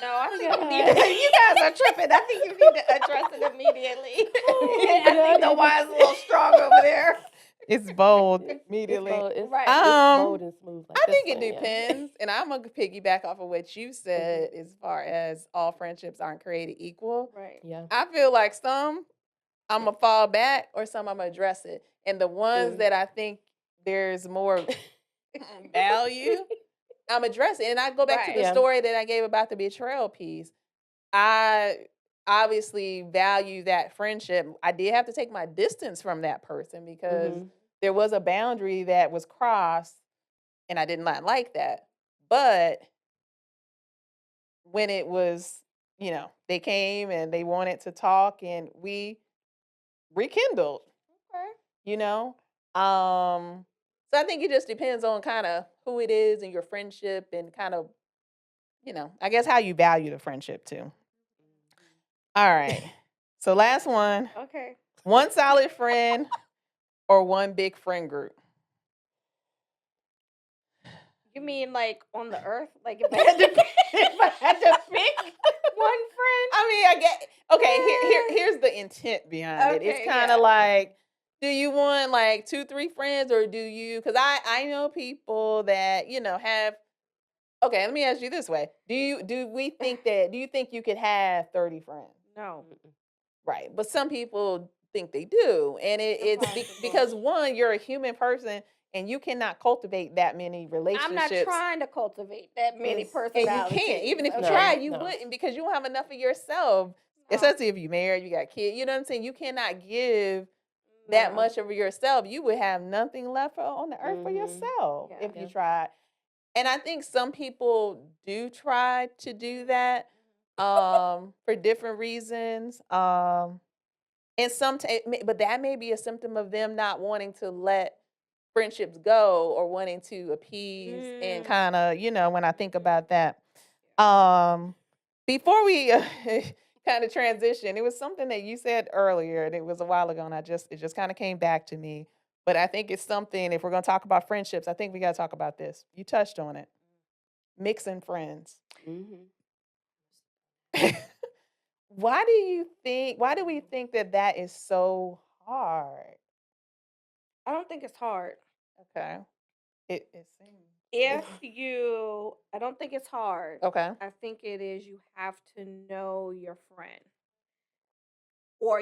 No, I Oh think you need to. God. You guys are tripping. I think you need to address it immediately. Oh I think God. the wine's a little strong over there. It's bold It's immediately. bold. Right. It's Um, bold and smooth like I this think it one. Yeah. depends, and I'm gonna piggyback off of what you said as far as all friendships aren't created equal. Right. Yeah. I feel like some I'm gonna fall back or some I'm gonna address it. And the ones that I think there's more value, I'm addressing. And I go back to Right. the Yeah. story that I gave about the betrayal piece. I obviously value that friendship. I did have to take my distance from that person because Mhm. there was a boundary that was crossed and I did not like that. But when it was, they came and they wanted to talk and we rekindled. Okay. you know so I think it just depends on kind of who it is and your friendship and kind of I guess how you value the friendship too. All right, so last one: Okay. one solid friend or one big friend group. You mean like on the earth? Like if I had to pick, if I had to pick one friend? I mean, I get okay, here's the intent behind it. It's Okay, kind of yeah. like, do you want like 2 3 friends, or do you, because I know people that have. Okay, let me ask you this way. Do you think you could have 30 friends? No, Right. But some people think they do. And because impossible. one, you're a human person and you cannot cultivate that many I'm not relationships. trying to cultivate that many It's- And you can't. personalities. Even if you No, try, Okay. you no. wouldn't, because you don't have enough of yourself. No. Especially if you married, you got kids. You know what I'm saying? You cannot give that No. much of yourself. You would have nothing left on the earth for Mhm. yourself Yeah. if you Yeah. tried. And I think some people do try to do that for different reasons. And but that may be a symptom of them not wanting to let friendships go or wanting to appease and Mm. kind of, when I think Mhm. about that. Before we kind of transition, it was something that you said earlier, and it was a while ago, and it just kind of came back to me. But I think it's something, if we're going to talk about friendships, I think we got to talk about this. You touched on it. Mixing friends. Mhm. Why do we think that that is so hard? I don't think it's hard. Okay. It seems. If you, I don't think it's hard. Okay. I think it is you have to know your friend or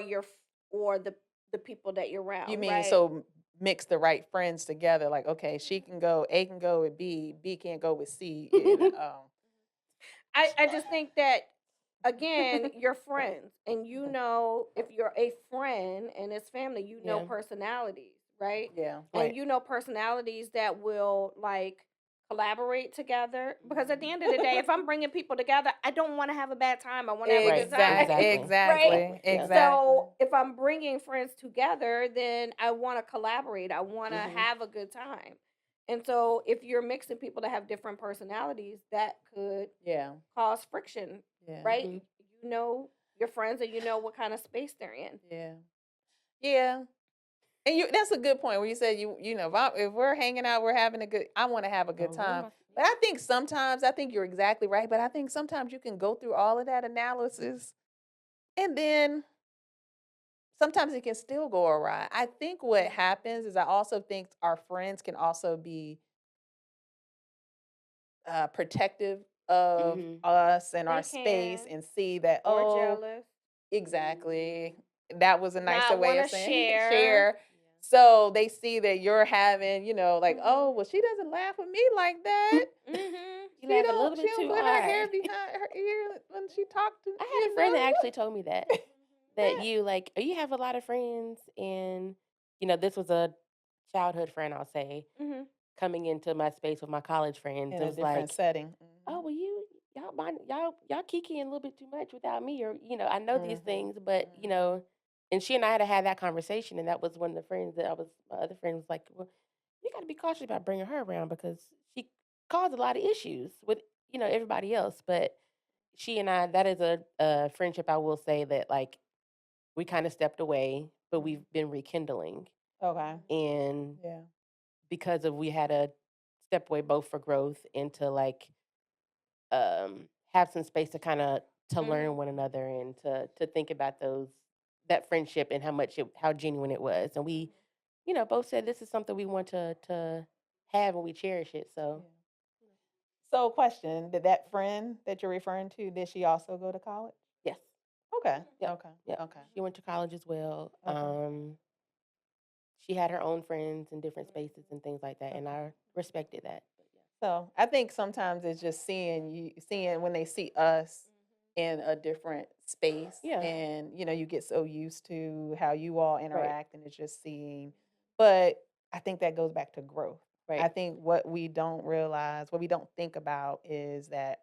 or the people that you're You around, mean right? so mix the right friends together? Like, okay, A can go with B can't go with C. I just think that again, you're friends, and you know if you're a friend and it's family, you know Yeah. personalities, right? Yeah. And Right. you know personalities that will like collaborate together. Because at the end of the day, if I'm bringing people together, I don't want to have a bad time. I want to have a good time, Exactly. right? Exactly. Yeah. So if I'm bringing friends together, then I want to collaborate. I want to Mhm. have a good time. And so if you're mixing people that have different personalities, that could Yeah. cause friction, Yeah. right? Mhm. You know your friends and you know what kind of space they're in. Yeah. Yeah. And that's a good point where you said if we're hanging out, I want to have a good Don't ruin time. my But I think you're exactly right. But I think sometimes you can go through all of that analysis and then sometimes it can still go awry. I think what happens is I also think our friends can also be protective of Mhm. us and our They space can, and see that, or oh, jealous, exactly. That was a nicer not way want of to saying share. share. So they see that you're having, like, oh, Mhm. well, she doesn't laugh with me like that. Mhm. You laugh a little She bit don't too put her hair hard. behind her ear when she talked to, I had a friend that actually told me that that. you have a lot of friends, and this was a childhood friend, I'll say, Mhm. coming into my space with my college friends. In It a was different like, setting. oh well, y'all kikiing a little bit too much without me, or I know these Hmm. things, but and she and I had that conversation, and that was one of the friends that my other friend was like, well, you got to be cautious about bringing her around because she caused a lot of issues with everybody else, but she and I, that is a friendship I will say that like we kind of stepped away, but we've been rekindling, Okay. and Yeah. because of we had to step away both for growth and to like have some space to kind of to learn Mhm. one another and to think about that friendship and how genuine it was, and we both said this is something we want to have and we cherish it. So Yeah. So, question: did that friend that you're referring to, did she also go to college? yes, Okay. yep, Okay. yep. Okay. She went to college as well. Okay. She had her own friends in different spaces and things like that, and Okay. I respected that. But So I think sometimes it's just seeing when they see us in a different space, yeah, and you get so used to how you all right, interact, and it's just seeing. But I think that goes back to growth. I right. think what we don't realize, what we don't think about, is that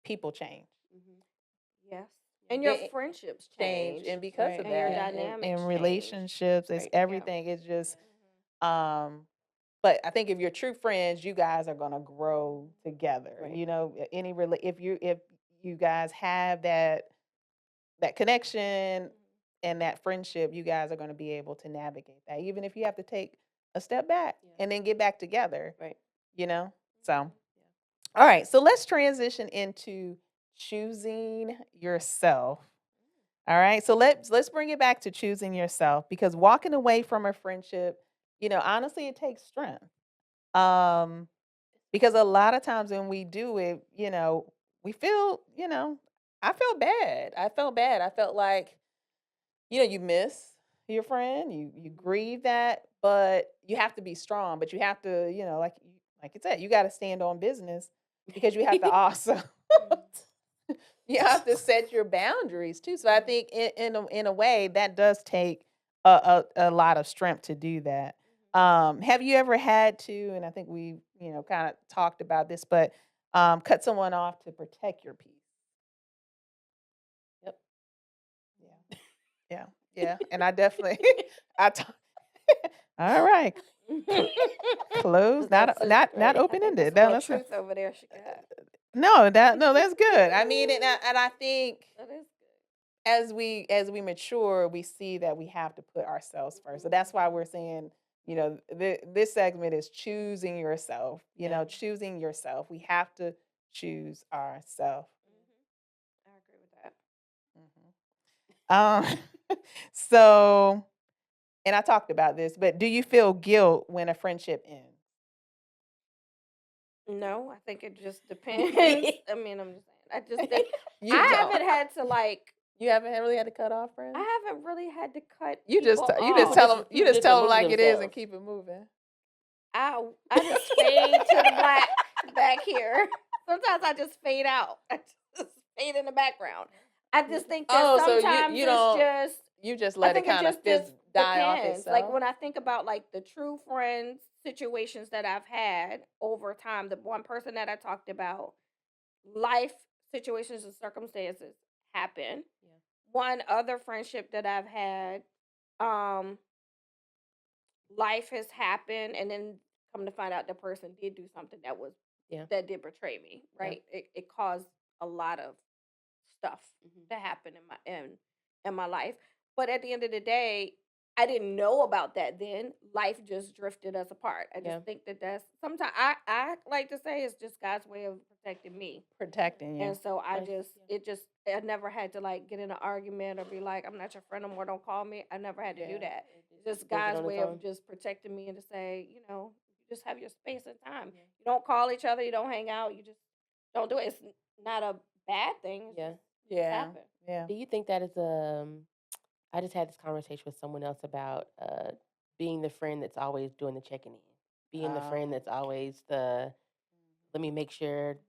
people change. Hmm. Yes. And your It friendships change, change and because Right. of and your Yeah. that, and in dynamics change. relationships, it's Right. Yeah. everything. It's just um but I think if you're true friends, you guys are gonna grow together. Right. If you guys have that connection and that friendship, you guys are gonna be able to navigate that, even if you have to take a step back Yeah. and then get back together. Right. You know. So, Yeah. all right. So let's transition into choosing yourself. All right. So let's bring it back to choosing yourself, because walking away from a friendship, honestly, it takes strength. Um, because a lot of times when we do it, we feel, I felt bad. I felt bad. I felt like, you miss your friend, you grieve that, but you have to be strong. But you have to, like you said, you got to stand on business, because you have to also you have to set your boundaries too. So I think in a way that does take a lot of strength to do that. Have you ever had to, and I think we, kind of talked about this, but cut someone off to protect your peace? Yep. Yeah. Yeah. Yeah. And I definitely, I talk, all right. Closed, That's it, not right? I open think there's ended. some more That's good. truth over there she got. No, that's good. I mean, and I think That is as we mature, we see that we have to put ourselves first. So that's why we're saying, this segment is choosing yourself. Yeah. Choosing yourself. We have to choose ourselves. I agree with that. So, and I talked about this, but do you feel guilt when a friendship ends? No, I think it just depends. I mean, I'm just saying. I just think You I don't. haven't had to You haven't really had to cut off friends. I haven't really had to cut You just people you just off. tell them People just tell them remove like it is and themselves. keep it moving. I just fade to the black back here. Sometimes I just fade out. I just fade in the background. I just think that Oh, so sometimes you it's don't just you just I let it think it kind of just die off depends. Like itself. when I think about like the true friends situations that I've had over time, the one person that I talked about, life situations and circumstances happen. Yeah. One other friendship that I've had, um, life has happened, and then come to find out the person did do something Yeah. that did betray me. Yeah. Right? It caused a lot of stuff Mhm. to happen in my life. But at the end of the day, I didn't know about that then. Life just drifted us apart. I Yeah. just think that that's sometimes I like to say it's just God's way of protecting me. Protecting you. And so I Nice. just Yeah. I never had to like get in an argument or be like, I'm not your friend no more, don't call me. I never had to do Yeah. that. It It's just does it God's on its way of own. just protecting me and to say, you just have your space and time. Yeah. You don't call each other, you don't hang out, you just don't do it. It's not a bad thing. It's Yeah. just Yeah. happen. Yeah. Do you think that is I just had this conversation with someone else about being the friend that's always doing the checking in, being the friend that's always let me make sure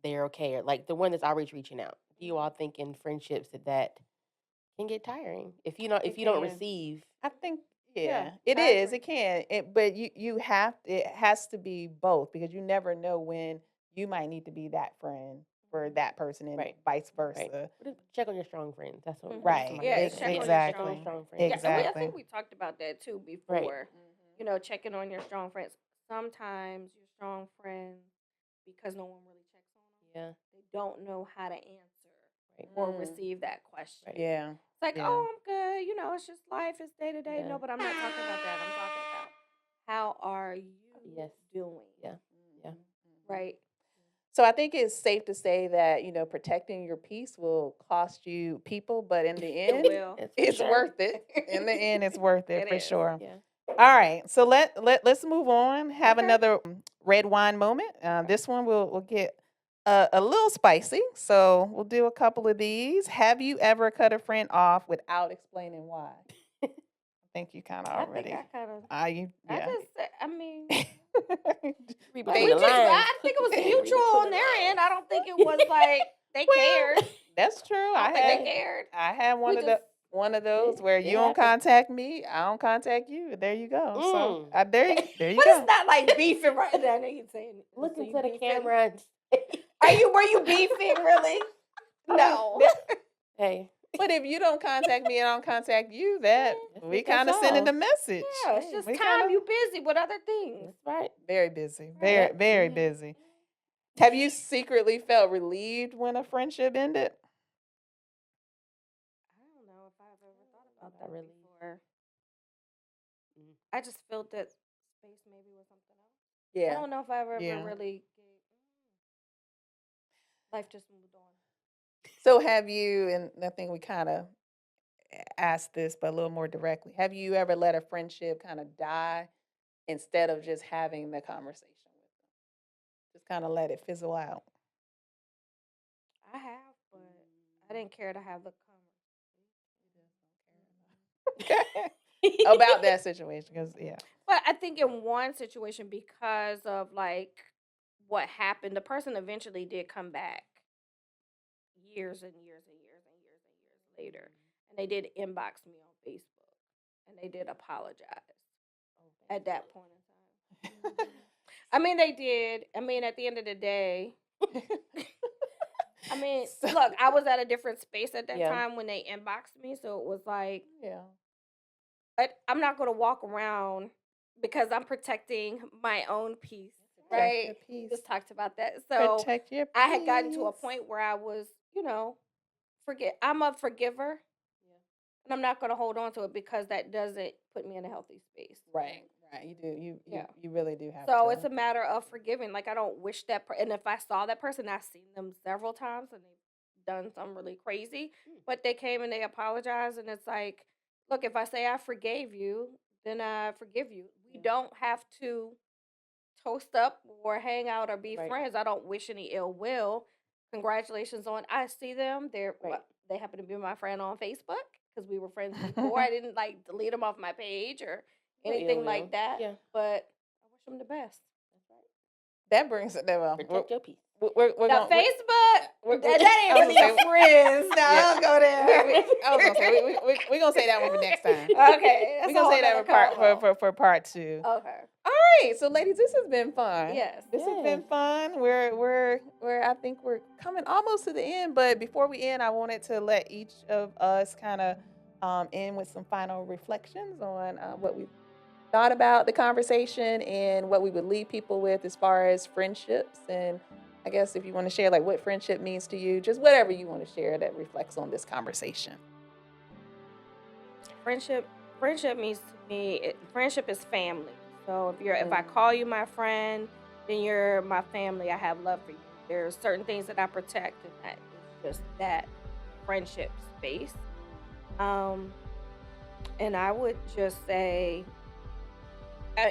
they're okay, or like the one that's always reaching out. Do you all think in friendships that can get tiring if It you don't can. receive? I think Yeah, it I is. agree. It can. But it has to be both because you never know when you might need to be that friend for that person and Right. vice Right. versa. Check on your strong friends. That's what Right. somebody Yeah, else said. check on your Check on strong your strong friends. friends. Yeah, and I Exactly. think we talked about that too before. Checking on your strong friends. Sometimes your strong friends, because no one really checks on them, Yeah. they don't know how to answer Right. or receive that question. Right. Yeah. It's like, Yeah. oh, I'm good. It's just life. It's day to day. Yeah. No, but I'm not talking about that. I'm talking about how are you Yes. doing? Yeah. Yeah. Right. So I think it's safe to say that, protecting your peace will cost you people, but in the It end, will. It's for it's sure. worth it. In the end, it's worth it It for is. sure. Yeah. All right. So let's move on. Have Okay. another red wine moment. This one will get a little spicy. So we'll do a couple of these. Have you ever cut a friend off without explaining why? I think you kind of I think already. I kind of. You I yeah. just said. I mean. Read But between we the just, lines. I think it was Read mutual between on the their end. I lines. don't think it was like they cared. Well, that's true. I don't think they cared. I had We just, one of those Yeah, where it you don't happens. contact me, I don't contact you. There you go. So there you but go. it's not like beefing right now. I know you're saying, Look so into you the beefing? camera and Were you beefing really? No. hey, But if you don't contact me and I don't contact you, that that's we it, that's kind of sending all. a message. Yeah, it's just We time kinda you busy with other things. That's right. very busy. Right. Very Yep. very Mhm. busy. Have you secretly felt relieved when a friendship ended? I don't know if I've ever thought about Not that really. before. Mm. I just felt that space maybe was something else. I Yeah. don't know if I've ever Yeah. really life just moved on. So have you, and I think we kind of asked this, but a little more directly. Have you ever let a friendship kind of die instead of just having the conversation with them? Just kind of let it fizzle out. I have, but I didn't care to have the About that situation, because yeah. But I think in one situation, because of like what happened, the person eventually did come back years and years and years and years and years later. And they did inbox me on Facebook and they did apologize. at that point in time. I mean, they did. I mean, at the end of the day, I mean, So- look, I was at a different space at that Yeah. time when they inboxed me, so it was like yeah. I'm not going to walk around because I'm protecting my own peace, Protect right? your We peace. just talked about that. So Protect your peace. I had gotten to a point where I was, I'm a forgiver, and I'm not going to hold on to it because that doesn't put me in a healthy space. Right. You do. Yeah. You really do have So to. it's a matter of forgiving. Like I don't wish that, and if I saw that person, I've seen them several times, and they've done something really crazy. But they came and they apologized, and it's like, look, if I say I forgave you, then I forgive you. We don't have to toast up or hang out or be Right. friends. I don't wish any ill will. Congratulations on. I see them. Right. They happen to be my friend on Facebook because we were friends before. I didn't like delete them off my page or No ill anything will. like that. Yeah. But I wish them the best. That's right. That brings it. Well, Protect your peace. we're Now, gonna, Facebook, we're- that I ain't was really gonna a say- friends. No, Yeah. don't go there. I was gonna say we're gonna say that one for next time. Okay. We're gonna say that for part 2. Okay. All right, so ladies, this has been fun. Yes. This has been Yes. fun. We're I think we're coming almost to the end, but before we end, I wanted to let each of us kind of end with some final reflections on what we thought about the conversation and what we would leave people with as far as friendships. And I guess if you want to share like what friendship means to you, just whatever you want to share that reflects on this conversation. Friendship means to me, friendship is family. So if I call you my friend, then you're my family. I have love for you. There are certain things that I protect, and that is just that friendship space. And I would just say,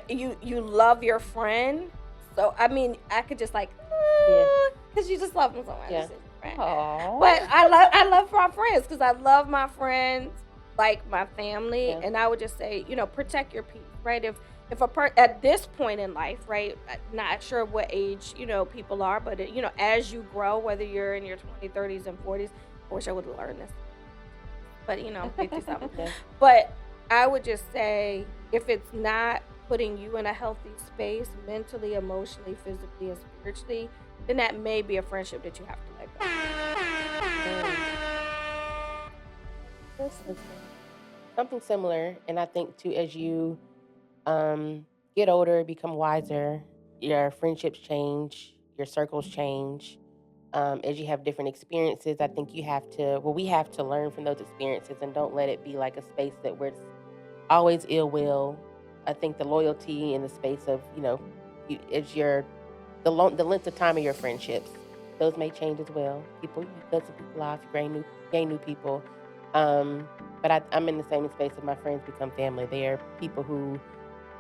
you love your friend. So I mean, I could just like, because you just love them so much. Yeah. It's your friend. Aww. But I love my friends because I love my friends like my family, Yeah. and I would just say, protect your peace, right? If at this point in life, right, not sure what age people are, but as you grow, whether you're in your 20s, 30s, and 40s, I wish I would have learned this, but I'm 50 something. Yeah. But I would just say, if it's not putting you in a healthy space, mentally, emotionally, physically, and spiritually, then that may be a friendship that you have to let go. Something similar, and I think too, as you get older, become wiser, your friendships change, your circles change. As you have different experiences, I think we have to learn from those experiences and don't let it be like a space that we're always ill will. I think the loyalty in the space of, the length of time of your friendships, those may change as well. You cut some people off, you gain new people. But I'm in the same space of my friends become family. They are people who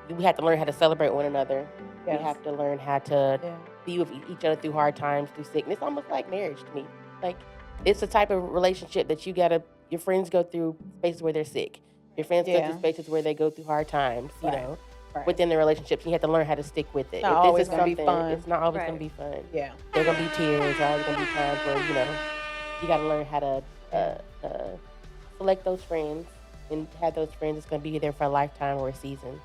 we have to learn how to celebrate one another. Yes. We have to learn how to Yeah. be with each other through hard times, through sickness. It's almost like marriage to me. Like, it's a type of relationship that your friends go through spaces where they're sick. Your friends go Yeah. through spaces where they go through hard times, Right. within the relationships. You have to learn how to stick with it. Not If always this is gonna be something, fun. it's not always Right. going to be fun. Yeah. There's going to be tears. There's always going to be times where, you got to learn how to select those friends and have those friends that's going to be there for a lifetime or a season.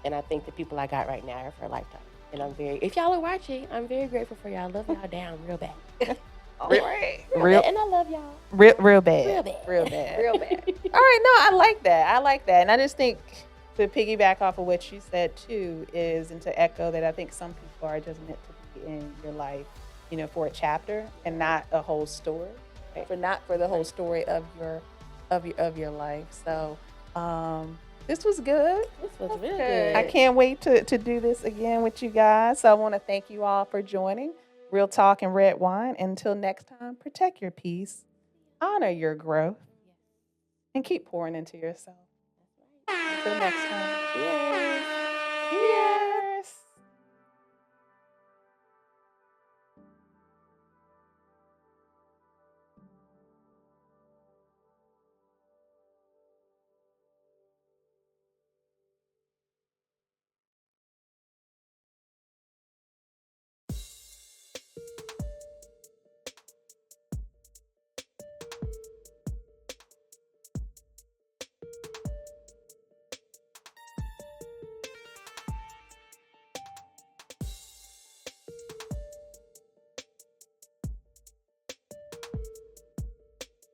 And I think the people I got right now are for a lifetime. And if y'all are watching, I'm very grateful for y'all. I love y'all down real bad. All Real- right. Real, And I love y'all. real bad. Real bad. Real bad. Real bad. All right, no, I like that. And I just think to piggyback off of what you said too and to echo that I think some people are just meant to be in your life, for a chapter and not a whole story. Not for the whole story of your life. So this was good. This was really good. good. I can't wait to do this again with you guys. So I want to thank you all for joining Real Talk and Red Wine. Until next time, protect your peace, honor your growth, and keep pouring into yourself. Until next time. Cheers. Cheers.